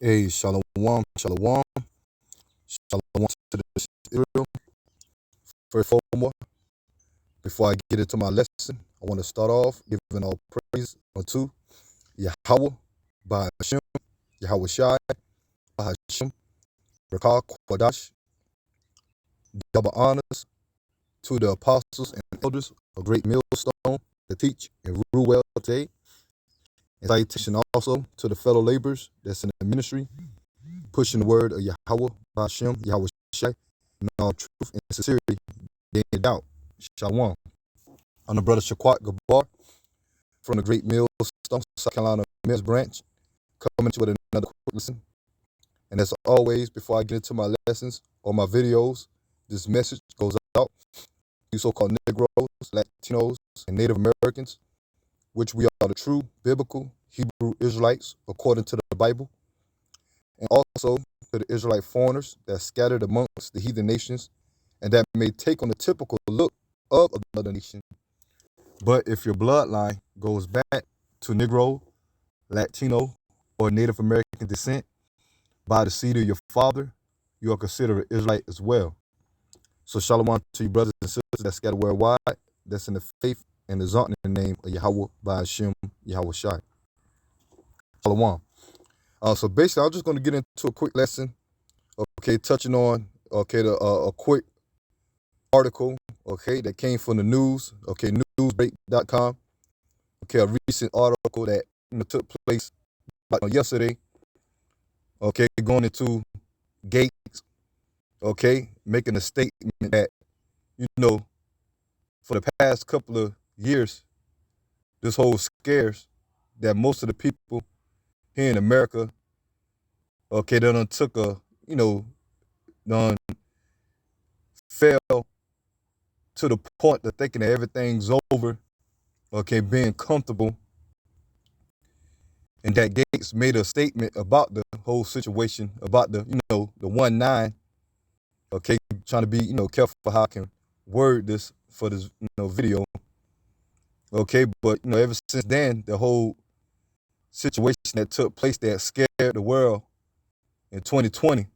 Hey, shalom, shalom, shalom to the Israel. First and foremost, before I get into my lesson, I want to start off giving all praise unto Yahweh, by Hashem, Yahweh Shai, by Hashem, Rakah, Kwadash, double honors to the apostles and elders, a great millstone to teach and rule well today. And salutation also to the fellow laborers that's in the ministry, pushing the word of Yahweh, by Hashem, Yahweh Shai, in all truth and sincerity, day in doubt. Shalom. I'm the brother Shaquat Gabar from the Great Millstone, South Carolina Mills Branch, coming to you with another quick lesson. And as always, before I get into my lessons or my videos, this message goes out to you so-called Negroes, Latinos, and Native Americans, which we are the true biblical Hebrew Israelites according to the Bible, and also to the Israelite foreigners that scattered amongst the heathen nations and that may take on the typical look of another nation. But if your bloodline goes back to Negro, Latino, or Native American descent by the seed of your father, you are considered an Israelite as well. So shalom to you brothers and sisters that scattered worldwide, that's in the faith and exalting the name of Yahweh by Hashem, Yahweh Shai. Shalom. So basically, I'm just going to get into a quick lesson, okay, touching on, okay, a quick article, okay, that came from the news, okay, newsbreak.com, okay, a recent article that took place yesterday, okay, going into Gates, okay, making a statement that, for the past couple of years, this whole scares that most of the people here in America, okay, they done took done fell to the point of thinking that everything's over, okay, being comfortable, and that Gates made a statement about the whole situation, about the 1-9, okay, trying to be, careful for how I can word this for this, video, okay, but, ever since then, the whole situation that took place that scared the world in 2020,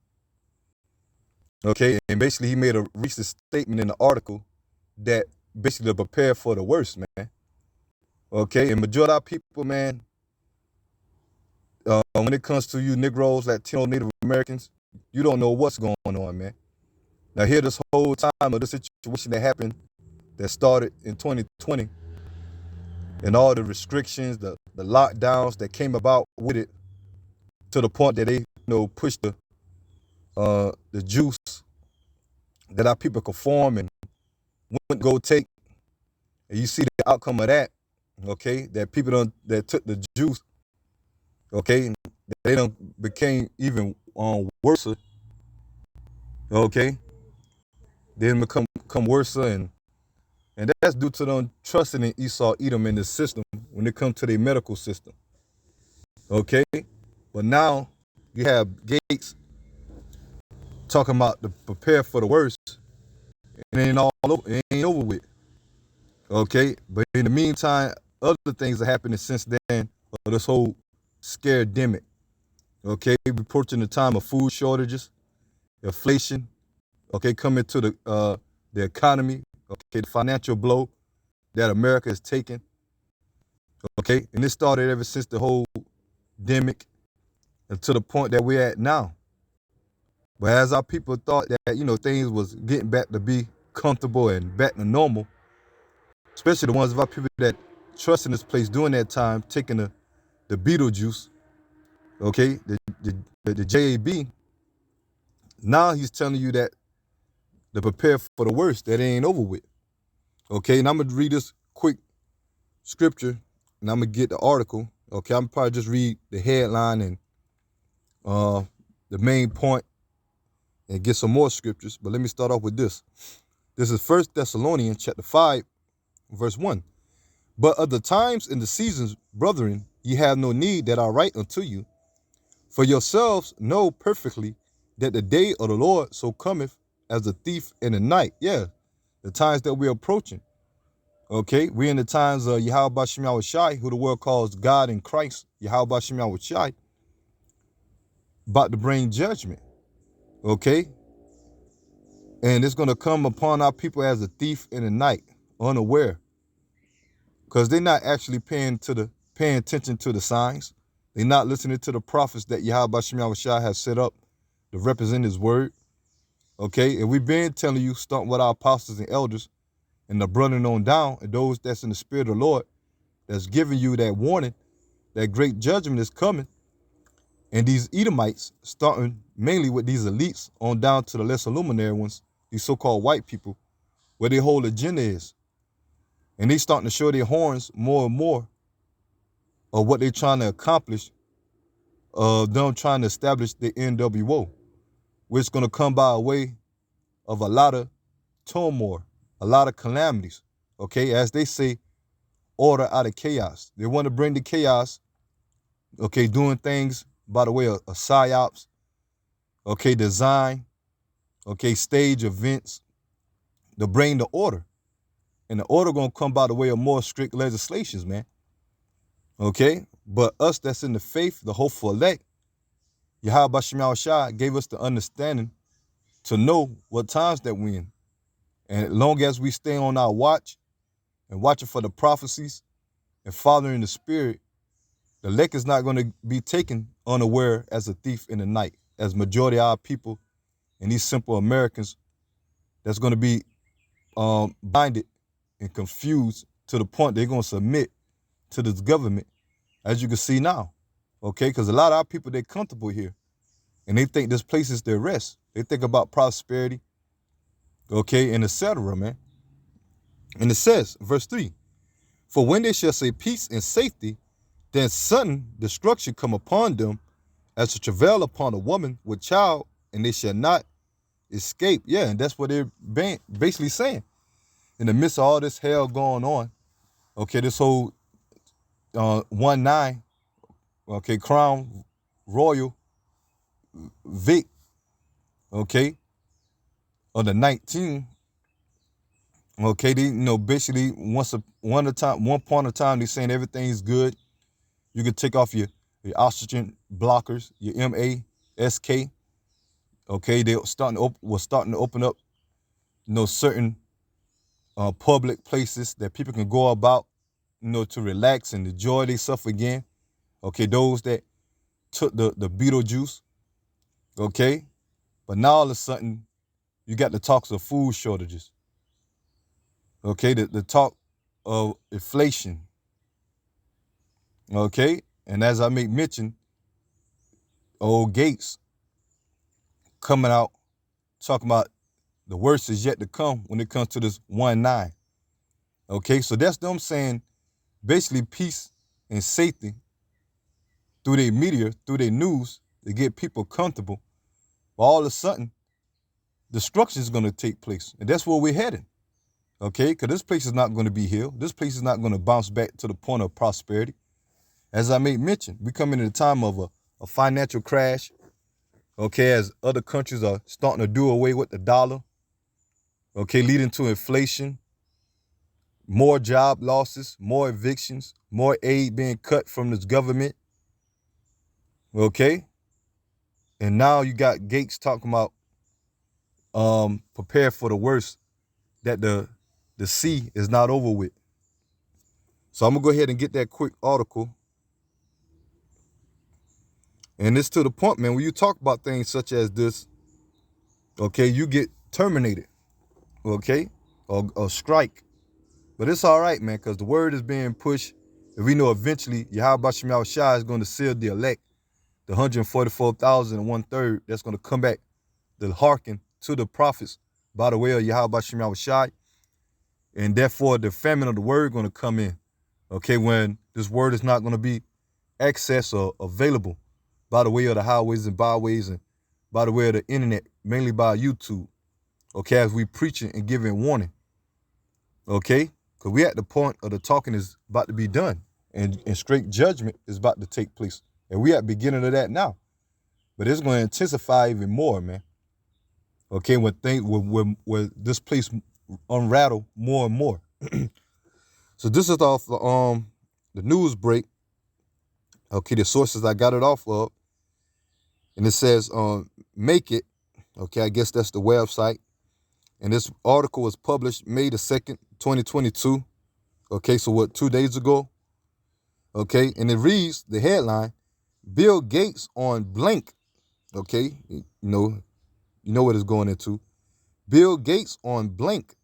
okay, and basically he made a recent statement in the article that basically to prepare for the worst, man, okay, and majority of people, man, when it comes to you Negroes, Latino, Native Americans, you don't know what's going on, man. Now here, this whole time of the situation that happened, that started in 2020, and all the restrictions, the lockdowns that came about with it, to the point that they, pushed the juice that our people could form and wouldn't go take, and you see the outcome of that, okay, that people that took the juice, okay, they done became even worse, okay, they done become worse, and that's due to them trusting in Esau, Edom in the system when it comes to their medical system, okay, but now you have Gates talking about to prepare for the worst. It ain't all over. It ain't over with. Okay, but in the meantime, other things are happening since then. This whole scaredemic. Okay, we're approaching the time of food shortages, inflation. Okay, coming to the economy. Okay, the financial blow that America has taken. Okay, and it started ever since the whole demic, and to the point that we're at now. But as our people thought that things was getting back to be comfortable and back to normal, especially the ones of our people that trust in this place during that time, taking the Beetlejuice, okay, the JAB. Now he's telling you that to prepare for the worst, that it ain't over with. Okay, and I'm gonna read this quick scripture, and I'm gonna get the article. Okay, I'm probably just read the headline and the main point, and get some more scriptures. But let me start off with this. This is 1 Thessalonians chapter 5, verse 1. But of the times and the seasons, brethren, ye have no need that I write unto you. For yourselves know perfectly that the day of the Lord so cometh as a thief in the night. Yeah, the times that we're approaching. Okay, we're in the times of Yahweh Shem Yahweh Shai, who the world calls God in Christ, Yahweh Shem Yahweh Shai. about to bring judgment, okay? And it's going to come upon our people as a thief in the night, unaware, because they're not actually paying attention to the signs. They're not listening to the prophets that Yahweh Shem Yahushua has set up to represent his word, okay? And we've been telling you, starting with our apostles and elders and the brethren on down, and those that's in the spirit of the Lord, that's giving you that warning, that great judgment is coming. And these Edomites, starting mainly with these elites on down to the lesser luminary ones, these so-called white people, where their whole agenda is. And they starting to show their horns more and more of what they're trying to accomplish, them trying to establish the NWO, which is going to come by way of a lot of turmoil, a lot of calamities, okay? As they say, order out of chaos. They want to bring the chaos, okay, doing things by the way of psyops, okay, design, okay, stage events, to bring the order. And the order gonna come by the way of more strict legislations, man. Okay? But us that's in the faith, the hopeful elect, Yahweh Shem Yahushua gave us the understanding to know what times that we in. And as long as we stay on our watch and watching for the prophecies and following the spirit, the elect is not going to be taken unaware as a thief in the night, as majority of our people and these simple Americans that's going to be blinded and confused to the point they're going to submit to this government, as you can see now, okay? Because a lot of our people, they're comfortable here, and they think this place is their rest. They think about prosperity, okay, and etc., man. And it says, verse 3, for when they shall say peace and safety, then sudden destruction come upon them as a travail upon a woman with child, and they shall not escape. Yeah, and that's what they're basically saying. In the midst of all this hell going on, okay, this whole 1-9, okay, Crown Royal Vic, okay, on the 19, okay, they, basically one point of time, they saying everything's good. You can take off your oxygen blockers, your MASK, okay, they was starting to open up, certain public places that people can go about, to relax and enjoy themselves again. Okay, those that took the Beetlejuice, okay? But now all of a sudden, you got the talks of food shortages, okay? The talk of inflation, okay? And as I make mention, old Gates coming out talking about the worst is yet to come when it comes to this 1-9, okay? So that's them saying basically peace and safety through their media, through their news, to get people comfortable. But all of a sudden, destruction is going to take place. And that's where we're heading, okay? Because this place is not going to be healed. This place is not going to bounce back to the point of prosperity. As I made mention, we come into the time of a financial crash, okay, as other countries are starting to do away with the dollar, okay, leading to inflation, more job losses, more evictions, more aid being cut from this government, okay? And now you got Gates talking about prepare for the worst, that the sea is not over with. So I'm gonna go ahead and get that quick article. And it's to the point, man, when you talk about things such as this, okay, you get terminated, okay, or strike. But it's all right, man, because the word is being pushed. And we know eventually Yahweh Shem Yahushua is going to seal the elect, the 144,000 and 1/3 that's going to come back to hearken to the prophets by the way of Yahweh Shem Yahushua. And therefore, the famine of the word going to come in, okay, when this word is not going to be accessed or available by the way of the highways and byways and by the way of the internet, mainly by YouTube, okay, as we preaching and giving warning, okay, because we at the point of the talking is about to be done and straight judgment is about to take place. And we at the beginning of that now, but it's going to intensify even more, man, okay, when things, when this place unrattle more and more. So this is off the news break, okay, the sources I got it off of. And it says, make it. Okay, I guess that's the website. And this article was published May the 2nd, 2022. Okay, so what, 2 days ago? Okay, and it reads, the headline, Bill Gates on blank. Okay, you know what it's going into. Bill Gates on blank.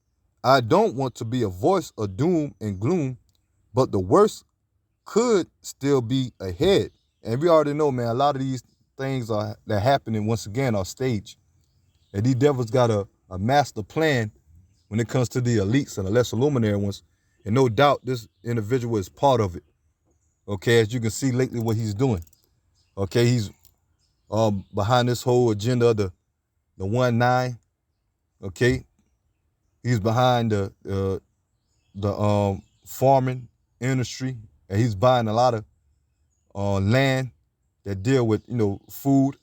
I don't want to be a voice of doom and gloom, but the worst could still be ahead. And we already know, man, a lot of these things that happening once again are staged. And these devils got a master plan when it comes to the elites and the lesser luminary ones. And no doubt this individual is part of it. Okay, as you can see lately what he's doing. Okay, he's behind this whole agenda of the 1-9. Okay, he's behind the farming industry, and he's buying a lot of land that deal with food,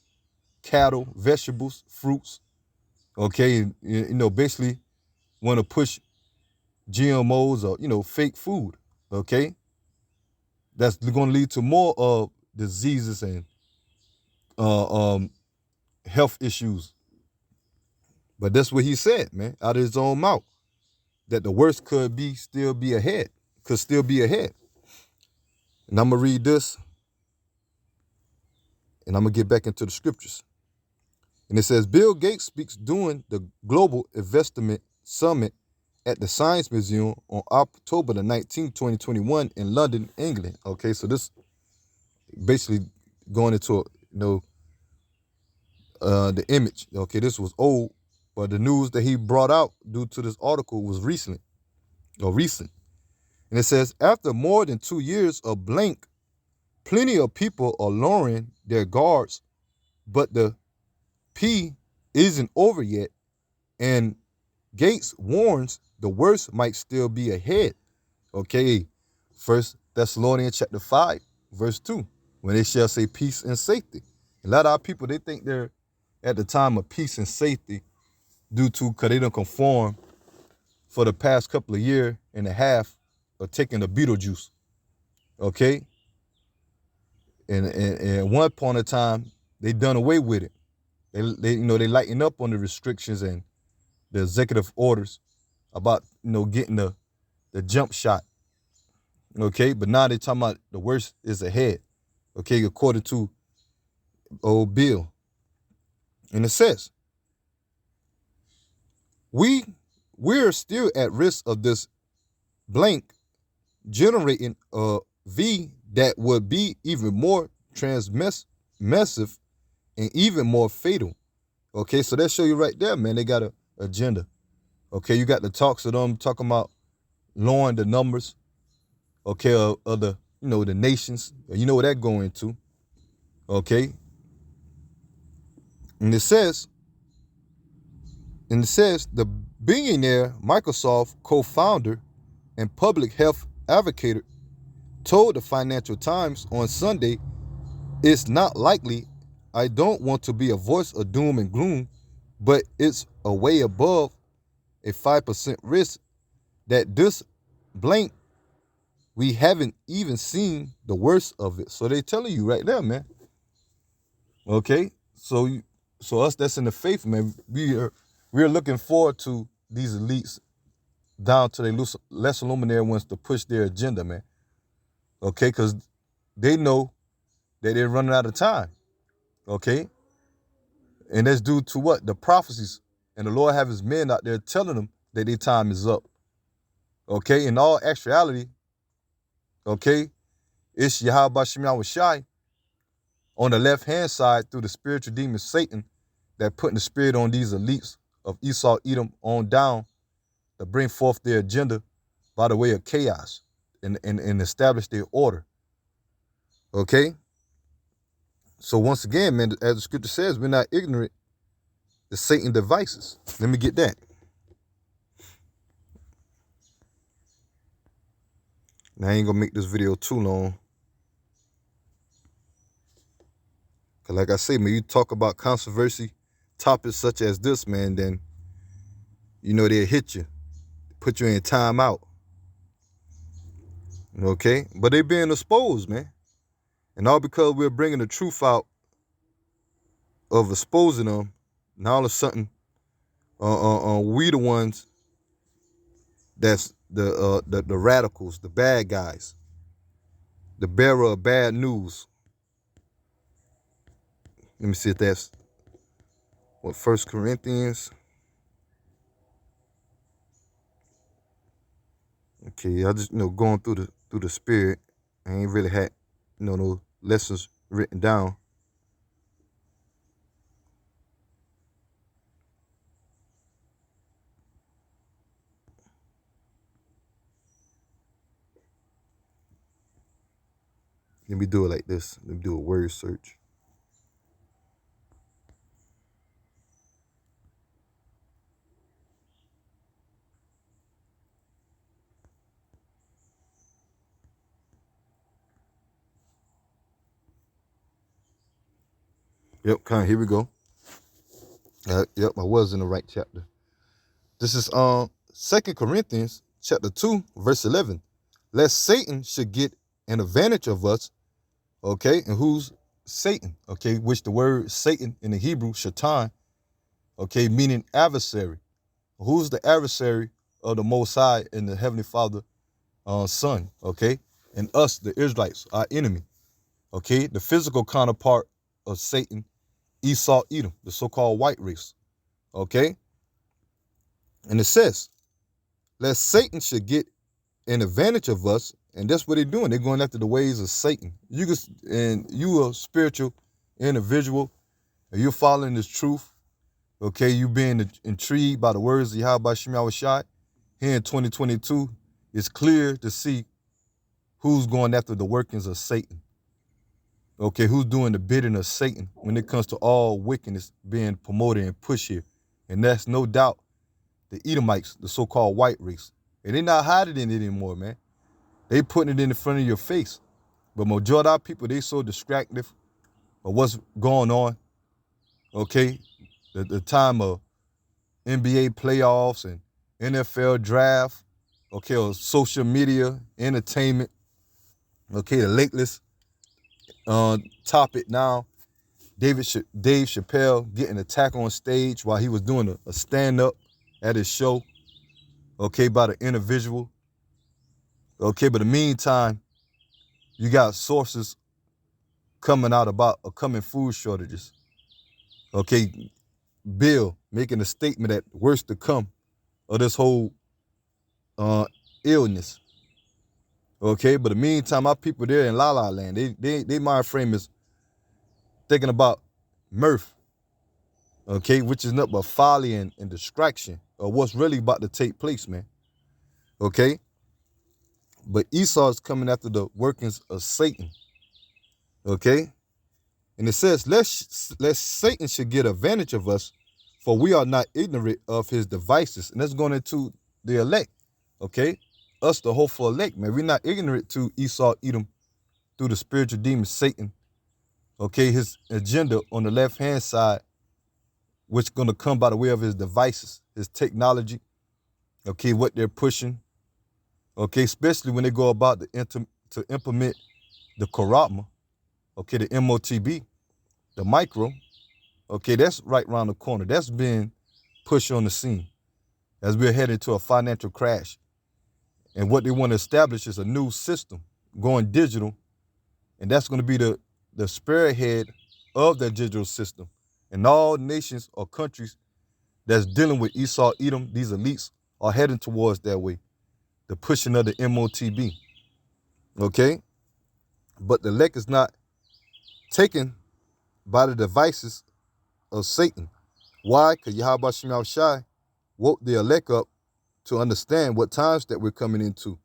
cattle, vegetables, fruits. Okay, basically want to push GMOs or fake food. Okay, that's going to lead to more diseases and health issues. But that's what he said, man, out of his own mouth, that the worst could still be ahead. And I'm going to read this, and I'm going to get back into the scriptures. And it says, Bill Gates speaks during the Global Investment Summit at the Science Museum on October the 19th, 2021 in London, England. Okay, so this basically going into, the image. Okay, this was old, but the news that he brought out due to this article was recent. And it says, after more than 2 years of blank, plenty of people are lowering their guards, but the P isn't over yet, and Gates warns the worst might still be ahead. Okay, 1 Thessalonians chapter 5, verse 2, when they shall say peace and safety. A lot of our people, they think they're at the time of peace and safety because they don't conform for the past couple of years and a half of taking the Beetlejuice. Okay, and one point in time, they done away with it. They lighten up on the restrictions and the executive orders about getting the jump shot. Okay, but now they're talking about the worst is ahead. Okay, according to old Bill. And it says, we're still at risk of this blank generating a V that would be even more transmissive and even more fatal. Okay, so that show you right there, man. They got an agenda. Okay, you got the talks of them talking about lowering the numbers, okay, of the the nations. You know what that going to. Okay. And it says the billionaire Microsoft co-founder and public health advocate told the Financial Times on Sunday, it's not likely. I don't want to be a voice of doom and gloom, but it's a way above a 5% risk that this blank, we haven't even seen the worst of it. So they telling you right there, man. Okay, so us that's in the faith, man, we're looking forward to these elites down to the lesser luminary ones to push their agenda, man. Okay, because they know that they're running out of time. Okay, and that's due to what? The prophecies. And the Lord have his men out there telling them that their time is up. Okay, in all actuality, okay, it's Yahweh Shem Shai on the left-hand side through the spiritual demon Satan that putting the spirit on these elites of Esau, Edom on down to bring forth their agenda by the way of chaos and establish their order. Okay? So once again, man, as the scripture says, we're not ignorant to Satan's devices. Let me get that. Now, I ain't gonna make this video too long. Cause like I say, man, you talk about controversy topics such as this, man, then they'll hit you, put you in timeout. Okay? But they being exposed, man. And all because we're bringing the truth out of exposing them, now all of a sudden, we the ones that's the radicals, the bad guys, the bearer of bad news. Let me see if that's what 1 Corinthians. Okay, I just going through the spirit. I ain't really had no lessons written down. Let me do it like this. Let me do a word search. Yep, here we go. Yep, I was in the right chapter. This is 2 Corinthians chapter 2, verse 11. Lest Satan should get an advantage of us. Okay, and who's Satan? Okay, which the word Satan in the Hebrew, shaitan, okay, meaning adversary. Who's the adversary of the Most High and the Heavenly Father, Son? Okay, and us, the Israelites, our enemy. Okay, the physical counterpart of Satan, Esau, Edom, the so-called white race. Okay, and it says, lest Satan should get an advantage of us, and that's what they're doing. They're going after the ways of Satan. You a spiritual individual, and you're following this truth. Okay, you being intrigued by the words of Yahweh Shem Yahushai. Here in 2022, it's clear to see who's going after the workings of Satan. Okay, who's doing the bidding of Satan when it comes to all wickedness being promoted and pushed here. And that's no doubt the Edomites, the so-called white race. And they're not hiding it anymore, man. They putting it in the front of your face. But majority of our people, they so distracted of what's going on. Okay, the time of NBA playoffs and NFL draft, okay, or social media, entertainment, okay, the latest topic now, Dave Chappelle getting attacked on stage while he was doing a stand-up at his show, okay, by the individual. Okay, but in the meantime, you got sources coming out about coming food shortages. Okay, Bill making a statement that worse to come of this whole illness. Okay, but in the meantime, our people there in La La Land, they mind frame is thinking about mirth, okay, which is nothing but folly and distraction of what's really about to take place, man. Okay, but Esau is coming after the workings of Satan. Okay, and it says, lest Satan should get advantage of us, for we are not ignorant of his devices. And that's going into the elect, okay? Us, the hopeful elect, man. We're not ignorant to Esau, Edom, through the spiritual demon Satan, okay? His agenda on the left-hand side, which is going to come by the way of his devices, his technology, okay, what they're pushing, okay? Especially when they go about to implement the Karama, okay, the MOTB, the micro, okay, that's right around the corner. That's been pushed on the scene as we're heading to a financial crash. And what they want to establish is a new system going digital, and that's going to be the spearhead of that digital system. And all nations or countries that's dealing with Esau, Edom, these elites are heading towards that way, the pushing of the MOTB, okay? But the elect is not taken by the devices of Satan. Why? Because Yahweh Shem Yahushai woke the elect up to understand what times that we're coming into,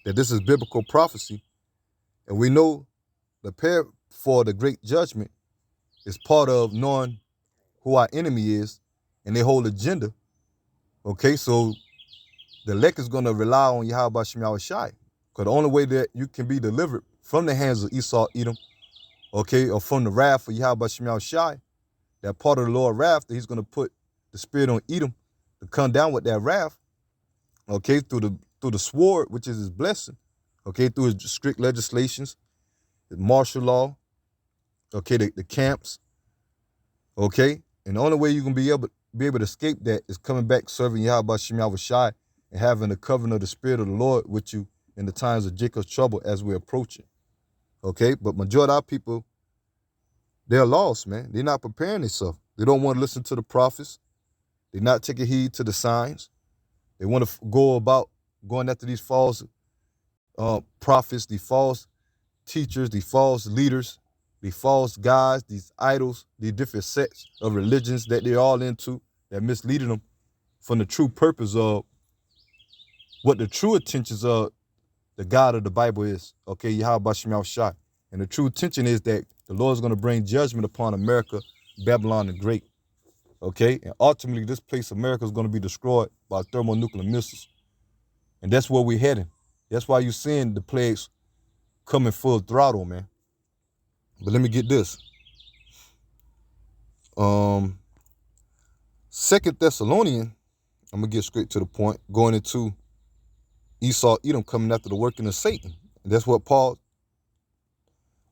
that this is biblical prophecy, and we know the prayer for the great judgment is part of knowing who our enemy is and their whole agenda. Okay, so the elect is going to rely on Yahweh Shem Yahushai, because the only way that you can be delivered from the hands of Esau, Edom, okay, or from the wrath of Yahweh Shem Yahushai, that part of the Lord wrath that he's going to put the spirit on Edom to come down with that wrath, okay, through the sword, which is his blessing, okay, through his strict legislations, his martial law, okay, the camps, Okay? And the only way you're gonna be able to escape that is coming back serving Yahweh Shem Yahweh Shai and having the covenant of the Spirit of the Lord with you in the times of Jacob's trouble as we're approaching. Okay? But majority of our people, they're lost, man. They're not preparing themselves. They don't want to listen to the prophets. They're not taking heed to the signs. They want to go about going after these false prophets, these false teachers, these false leaders, these false gods, these idols, these different sects of religions that they're all into that misleading them from the true purpose of what the true intentions of the God of the Bible is. Okay, Yahweh Shem Yahweh Shai. And the true intention is that the Lord is going to bring judgment upon America, Babylon the Great. Okay, and ultimately this place, America, is going to be destroyed by thermonuclear missiles. And that's where we're heading. That's why you're seeing the plagues coming full throttle, man. But let me get this. Second Thessalonian, I'm gonna get straight to the point, going into Esau, Edom coming after the working of Satan. And that's what Paul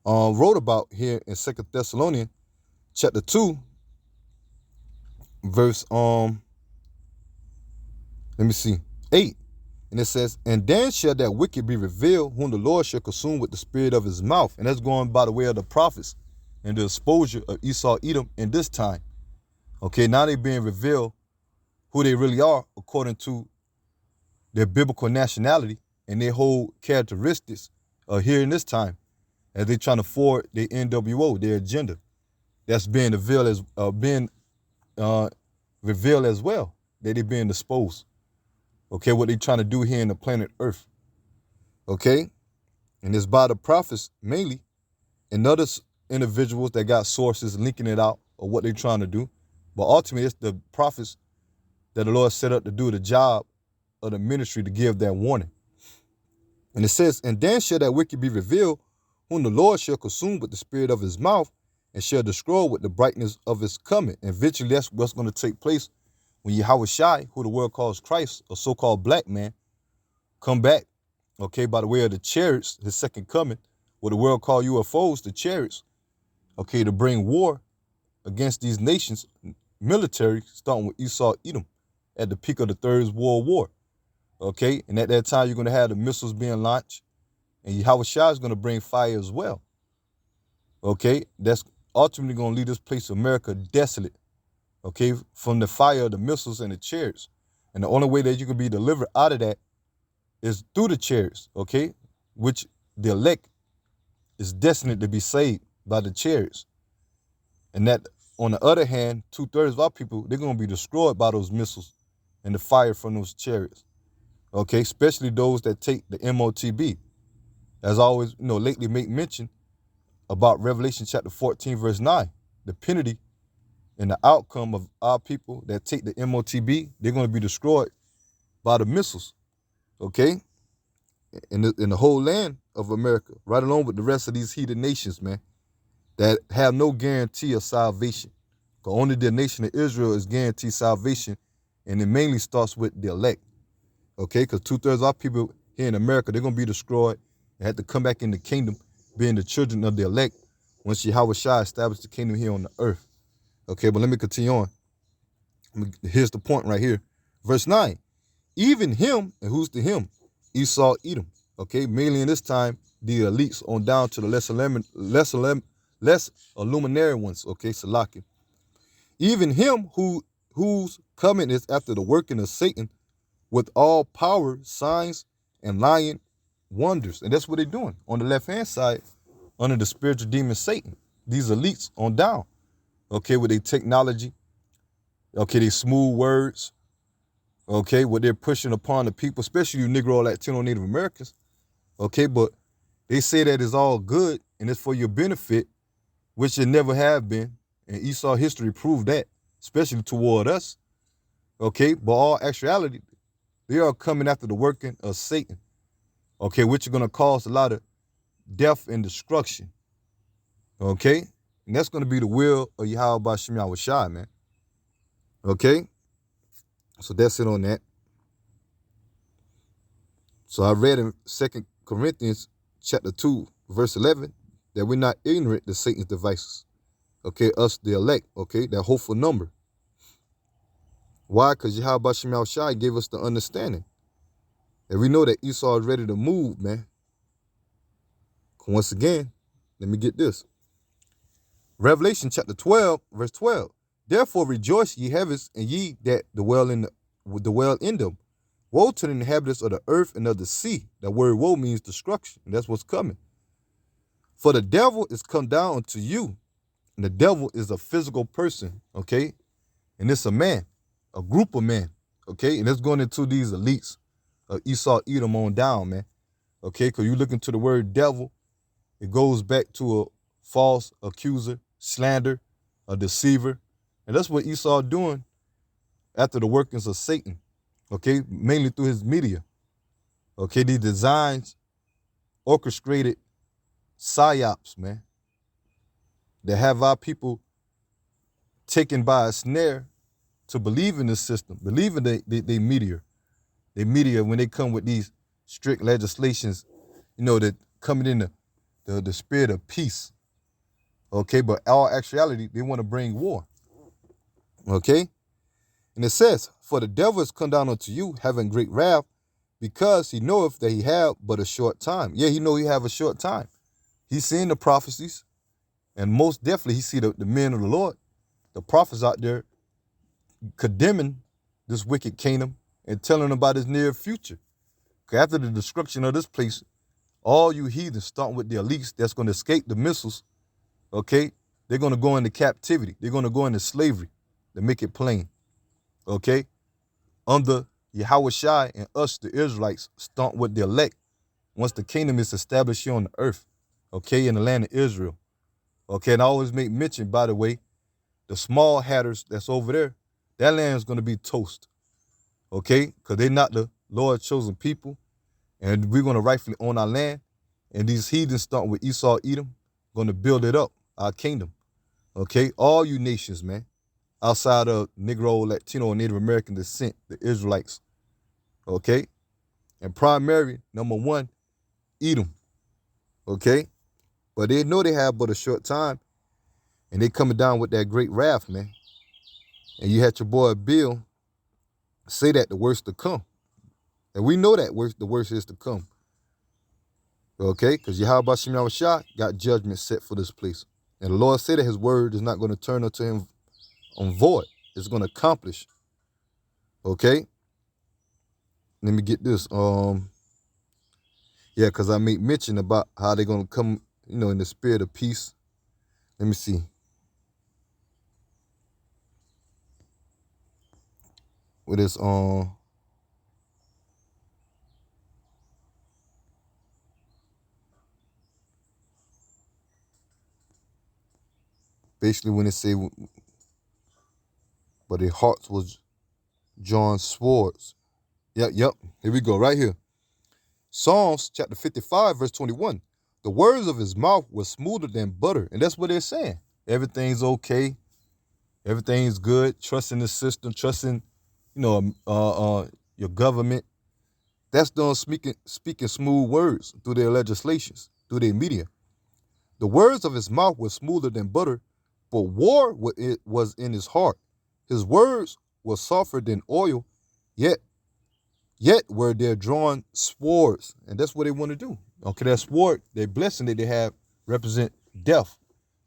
wrote about here in Second Thessalonian chapter 2, verse 8. And it says, and then shall that wicked be revealed, whom the Lord shall consume with the spirit of his mouth. And that's going by the way of the prophets and the exposure of Esau, Edom in this time. Okay, now they're being revealed who they really are according to their biblical nationality and their whole characteristics here in this time as they're trying to forward their NWO, their agenda. That's being revealed as well, that they're being exposed. Okay, what they're trying to do here in the planet Earth. Okay, and it's by the prophets mainly and other individuals that got sources linking it out of what they're trying to do. But ultimately, it's the prophets that the Lord set up to do the job of the ministry to give that warning. And it says, and then shall that wicked be revealed, whom the Lord shall consume with the spirit of his mouth and shall destroy with the brightness of his coming. And eventually that's what's going to take place when Yahweh Shai, who the world calls Christ, a so-called black man, come back, okay, by the way of the chariots, his second coming, what the world call UFOs, the chariots, okay, to bring war against these nations, military, starting with Esau, Edom, at the peak of the Third World War, okay? And at that time, you're going to have the missiles being launched, and Yahweh Shai is going to bring fire as well, okay? That's ultimately going to leave this place, America, desolate, okay, from the fire of the missiles and the chariots. And the only way that you can be delivered out of that is through the chariots, okay, which the elect is destined to be saved by the chariots. And that, on the other hand, 2/3 of our people, they're going to be destroyed by those missiles and the fire from those chariots, okay, especially those that take the MOTB. As I always, lately make mention about Revelation chapter 14, verse 9, the penalty and the outcome of our people that take the MOTB, they're going to be destroyed by the missiles, okay, in the whole land of America, right along with the rest of these heathen nations, man, that have no guarantee of salvation. Because only the nation of Israel is guaranteed salvation, and it mainly starts with the elect, okay, because 2/3 of our people here in America, they're going to be destroyed and have to come back in the kingdom, being the children of the elect, once Yahweh Shai established the kingdom here on the earth. Okay, but let me continue on. Here's the point right here. Verse 9, even him, and who's the him? Esau, Edom. Okay, mainly in this time, the elites on down to the less illuminary ones. Okay, Salaki. Even him whose coming is after the working of Satan with all power, signs, and lying wonders. And that's what they're doing on the left-hand side under the spiritual demon Satan. These elites on down. Okay, with their technology. Okay, they smooth words. Okay, what they're pushing upon the people, especially you Negro, Latino, Native Americans. Okay, but they say that it's all good and it's for your benefit, which it never have been. And Esau history proved that, especially toward us. Okay, but all actuality, they are coming after the working of Satan. Okay, which is going to cause a lot of death and destruction. Okay, and that's going to be the will of Yahweh Shem Yahweh Shai, man. Okay, so that's it on that. So I read in 2 Corinthians chapter 2, verse 11, that we're not ignorant to Satan's devices. Okay, us the elect, okay, that hopeful number. Why? Because Yahweh Shem Shai gave us the understanding. And we know that Esau is ready to move, man. Once again, let me get this. Revelation chapter 12, verse 12. Therefore rejoice, ye heavens, and ye that dwell in them. Woe to the inhabitants of the earth and of the sea. That word woe means destruction, and that's what's coming. For the devil is come down unto you, and the devil is a physical person, okay? And it's a man, a group of men, okay? And it's going into these elites of Esau, Edom on down, man, okay? Because you look into the word devil, it goes back to a false accuser, slander, a deceiver. And that's what Esau doing after the workings of Satan, okay? Mainly through his media, okay? These designs, orchestrated psyops, man, that have our people taken by a snare to believe in this system, believe in they media. They media, when they come with these strict legislations, that coming in the spirit of peace, okay? But all actuality, they want to bring war, okay? And it says, for the devil is come down unto you, having great wrath, because he knoweth that he have but a short time. Yeah, he know he have a short time. He's seeing the prophecies, and most definitely he see the men of the Lord, the prophets out there condemning this wicked kingdom and telling about his near future. After the destruction of this place, all you heathens, starting with the elites that's going to escape the missiles, okay, they're going to go into captivity. They're going to go into slavery, to make it plain, okay? Under Yahweh Shai and us, the Israelites, starting with the elect, once the kingdom is established here on the earth, okay, in the land of Israel, okay? And I always make mention, by the way, the small hatters that's over there, that land is going to be toast, okay? Because they're not the Lord's chosen people, and we're going to rightfully own our land. And these heathens, starting with Esau, Edom, going to build it up, our kingdom, okay? All you nations, man, outside of Negro, Latino, and Native American descent, the Israelites, okay? And primary, number one, Edom, okay? But they know they have but a short time, and they coming down with that great wrath, man. And you had your boy Bill say that the worst to come. And we know that the worst is to come. Okay? Because Yahweh Shem Yahushua got judgment set for this place. And the Lord said that his word is not going to turn unto him on void. It's going to accomplish. Okay? Let me get this. Yeah, because I made mention about how they're going to come, in the spirit of peace. Let me see. With this, basically when they say, but their hearts was drawn swords. Yep. Here we go, right here. Psalms chapter 55, verse 21. The words of his mouth were smoother than butter. And that's what they're saying. Everything's okay. Everything's good. Trusting the system, trusting, your government. That's done speaking smooth words through their legislations, through their media. The words of his mouth were smoother than butter, but war was in his heart. His words were softer than oil, yet were there drawn swords. And that's what they want to do. Okay, that sword, their blessing that they have, represent death,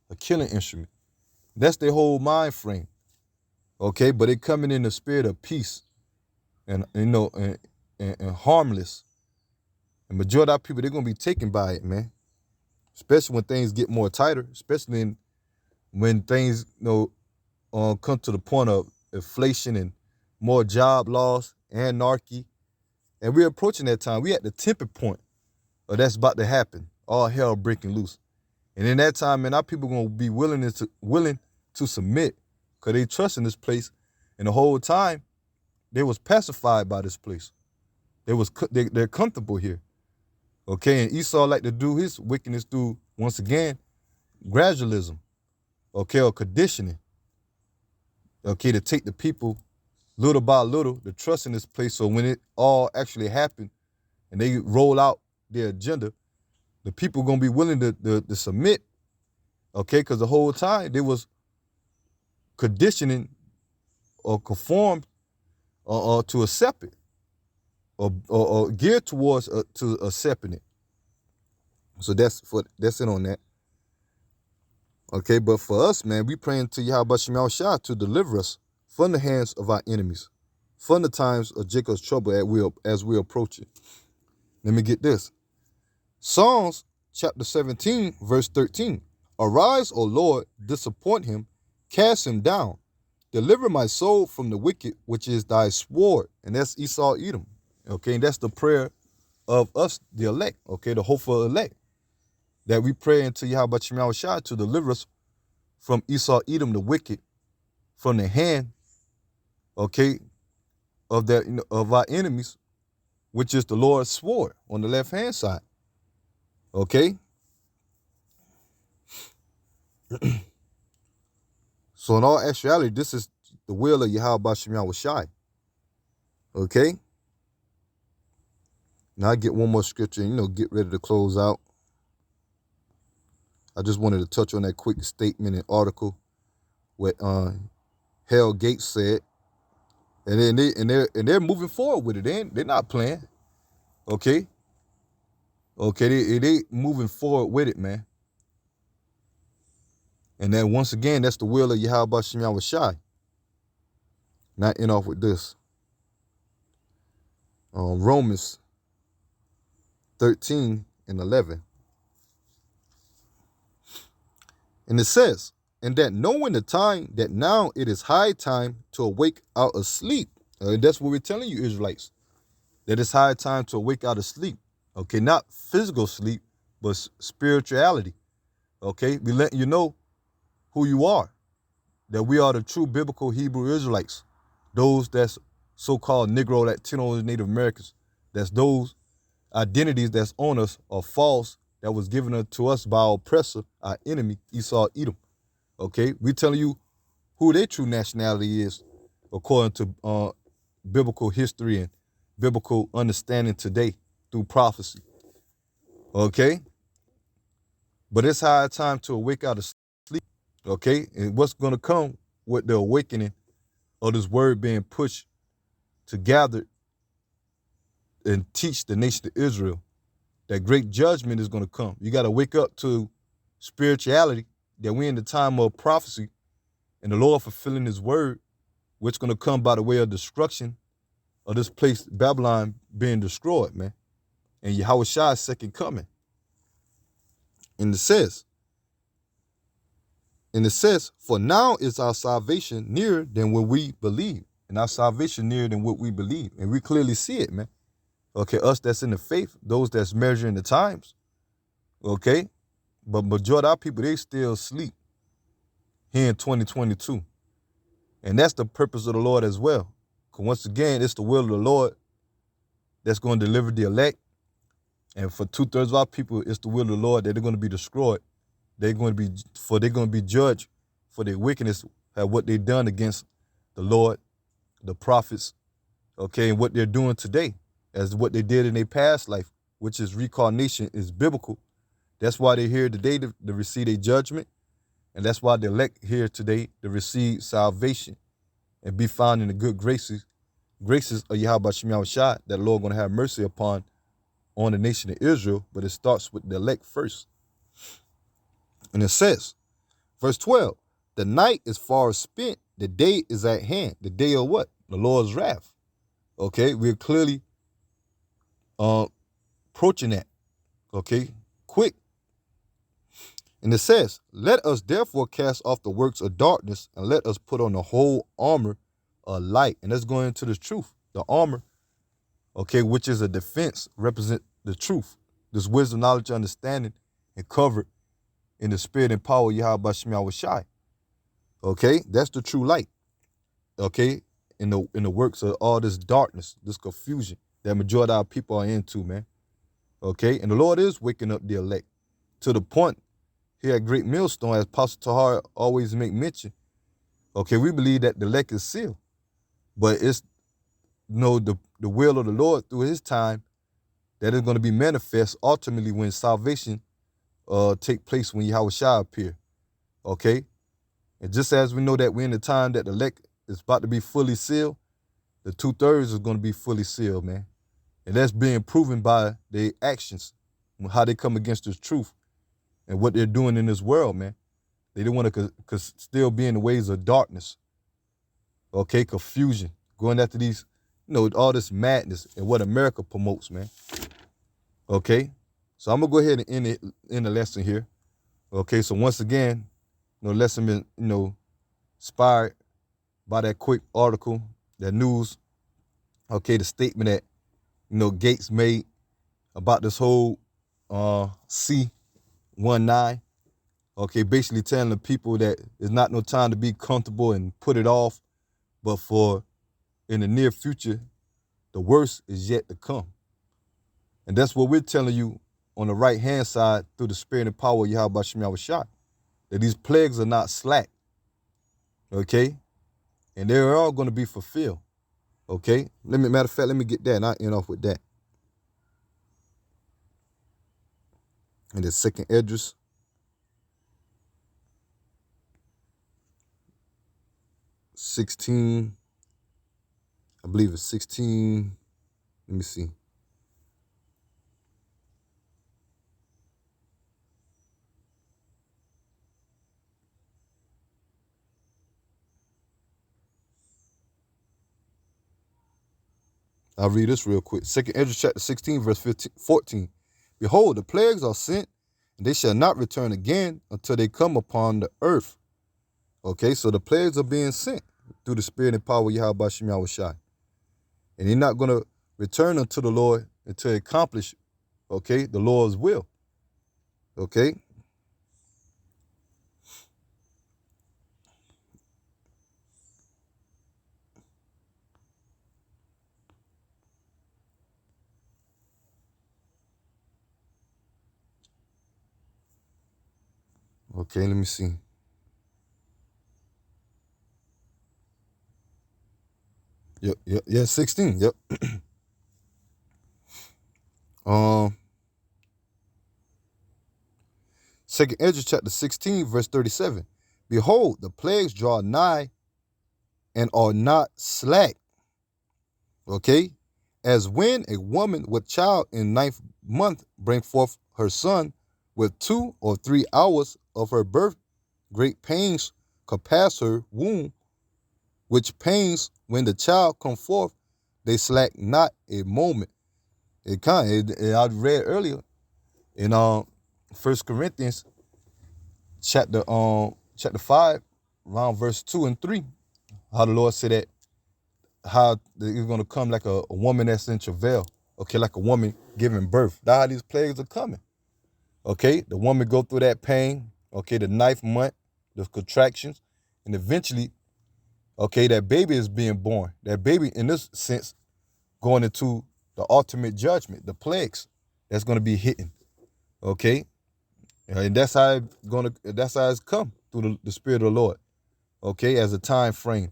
a killing instrument. That's their whole mind frame. Okay, but they coming in the spirit of peace and and harmless. And majority of our people, they're gonna be taken by it, man. Especially when things get more tighter, especially when things, come to the point of inflation and more job loss, anarchy. And we're approaching that time. We at the tipping point of that's about to happen. All hell breaking loose. And in that time, man, our people gonna be willing to submit, because they trust in this place. And the whole time, they was pacified by this place. They're comfortable here. Okay, and Esau like to do his wickedness through, once again, gradualism, okay, or conditioning, okay, to take the people little by little to trust in this place. So when it all actually happened and they roll out their agenda, the people gonna be willing to submit Okay, because the whole time they was conditioning or conformed to accept it, or geared towards to accepting it. So that's it on that. Okay, but for us, man, we praying to Yahweh Shem Shah to deliver us from the hands of our enemies, from the times of Jacob's trouble as we approach it. Let me get this. Psalms chapter 17, verse 13. Arise, O Lord, disappoint him, cast him down. Deliver my soul from the wicked, which is thy sword. And that's Esau Edom. Okay, and that's the prayer of us, the elect, okay, the hopeful elect, that we pray into Yahweh Shem Shah to deliver us from Esau Edom, the wicked, from the hand, okay, of our enemies, which is the Lord's sword on the left hand side. Okay. So in all actuality, this is the will of Yahweh Shem Shai. Okay. Now I get one more scripture and, get ready to close out. I just wanted to touch on that quick statement and article what Hell Gates said. And then they're moving forward with it. They're not playing. Okay. Okay, they moving forward with it, man. And then once again, that's the will of Yahweh Shem Shai. Not end off with this. Romans 13 and 11. And it says, and that knowing the time, that now it is high time to awake out of sleep. And that's what we're telling you, Israelites, that it's high time to awake out of sleep. Okay, not physical sleep, but spirituality. Okay, we let you know who you are, that we are the true biblical Hebrew Israelites, those that's so-called Negro, Latinos, Native Americans. That's those identities that's on us are false, that was given to us by our oppressor, our enemy, Esau Edom. Okay, we telling you who their true nationality is according to biblical history and biblical understanding today through prophecy. Okay, but it's high time to awake out of sleep. Okay, and what's going to come with the awakening of this word being pushed to gather and teach the nation of Israel that great judgment is going to come. You got to wake up to spirituality, that we're in the time of prophecy and the Lord fulfilling his word, which is going to come by the way of destruction of this place, Babylon, being destroyed, man. And Yahweh Shai's second coming. And it says, for now is our salvation nearer than what we believe. And our salvation nearer than what we believe. And we clearly see it, man. Okay, us that's in the faith, those that's measuring the times. Okay, but majority of our people, they still sleep here in 2022. And that's the purpose of the Lord as well. Because once again, it's the will of the Lord that's going to deliver the elect. And for 2/3 of our people, it's the will of the Lord that they're going to be destroyed. They're going to be judged for their wickedness at what they've done against the Lord, the prophets, okay, and what they're doing today as what they did in their past life, which is reincarnation, is biblical. That's why they're here today to receive a judgment. And that's why the elect here today to receive salvation and be found in the good graces of Yahweh Shem Shai, that the Lord going to have mercy upon on the nation of Israel. But it starts with the elect first. And it says, verse 12, the night is far spent, the day is at hand. The day of what? The Lord's wrath. Okay, we're clearly approaching that. Okay, quick. And it says, let us therefore cast off the works of darkness and let us put on the whole armor of light. And that's going into the truth. The armor, okay, which is a defense, represent the truth. This wisdom, knowledge, understanding, and covered in the spirit and power of Yahweh Shem Shai. Okay, that's the true light. Okay, in the works of all this darkness, this confusion that majority of our people are into, man. Okay, and the Lord is waking up the elect to the point here at Great Millstone, as Pastor Tahar always make mention. Okay, we believe that the elect is sealed, but it's the will of the Lord through his time that is going to be manifest ultimately when salvation take place, when Yahweh Shai appear. Okay? And just as we know that we're in the time that the elect is about to be fully sealed, the 2/3 is going to be fully sealed, man. And that's being proven by their actions, how they come against this truth and what they're doing in this world, man. They don't want to still be in the ways of darkness, okay, confusion, going after these, all this madness and what America promotes, man. Okay, so I'm gonna go ahead and end the lesson here. Okay, so once again, lesson been, inspired by that quick article, that news, okay, the statement that, Gates made about this whole C-19, okay, basically telling the people that it's not no time to be comfortable and put it off, but for in the near future, the worst is yet to come. And that's what we're telling you on the right-hand side through the spirit and power of Yahweh Shem Yahushua, that these plagues are not slack, okay? And they're all going to be fulfilled, okay? Matter of fact, let me get that and I'll end off with that. And the second Esdras, 16, I believe it's 16, let me see. I'll read this real quick. Second Esdras chapter 16, verse 14. Behold, the plagues are sent, and they shall not return again until they come upon the earth. Okay, so the plagues are being sent through the spirit and power of Yahweh Shem Yahushua. And they're not going to return unto the Lord until they accomplish, okay, the Lord's will. Okay? Okay, let me see. Yep, 16, yep. Second Esdras chapter 16, verse 37. Behold, the plagues draw nigh and are not slack. Okay? As when a woman with child in 9th month bring forth her son with 2 or 3 hours of her birth, great pains compass her womb, which pains when the child come forth, they slack not a moment. I read earlier in 1 Corinthians chapter 5, around verse 2 and 3, how the Lord said that how it's gonna come like a woman that's in travail, okay, like a woman giving birth. That's how these plagues are coming. Okay, the woman go through that pain, okay, the 9th month, the contractions, and eventually, okay, that baby is being born. That baby, in this sense, going into the ultimate judgment, the plagues that's gonna be hitting. Okay, and that's how it's come through the Spirit of the Lord. Okay, as a time frame.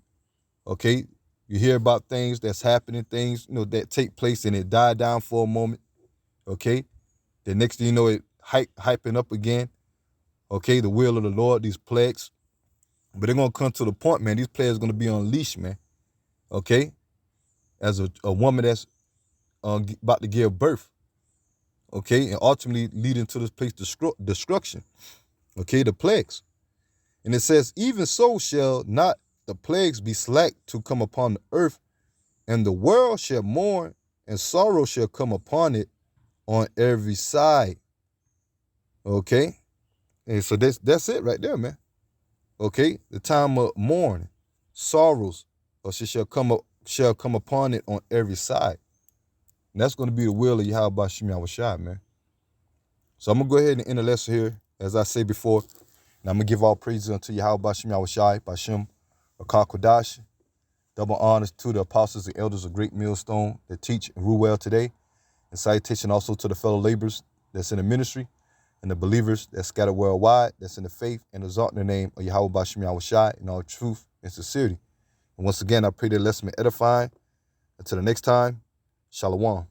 Okay, you hear about things that's happening, things that take place, and it died down for a moment. Okay, the next thing you know, it hyping up again. Okay, the will of the Lord, these plagues, but they're gonna come to the point, man. These plagues are gonna be unleashed, man. Okay, as a woman that's about to give birth. Okay, and ultimately leading to this place destruction. Okay, the plagues. And it says, even so shall not the plagues be slack to come upon the earth, and the world shall mourn, and sorrow shall come upon it on every side. Okay? And so that's it right there, man. Okay? The time of mourning, sorrows, or shall come upon it on every side. And that's going to be the will of Yahweh Shem Yahushua, man. So I'm going to go ahead and end the lesson here, as I said before. And I'm going to give all praises unto Yahweh Shem Yahushua, Bashem, Akar Kodash. Double honors to the apostles and elders of Great Millstone that teach and rule well today. And salutation also to the fellow laborers that's in the ministry and the believers that scattered worldwide, that's in the faith and exalt in the name of Yahweh Bashem Yahushua in all truth and sincerity. And once again, I pray that lesson be edifying. Until the next time, Shalom.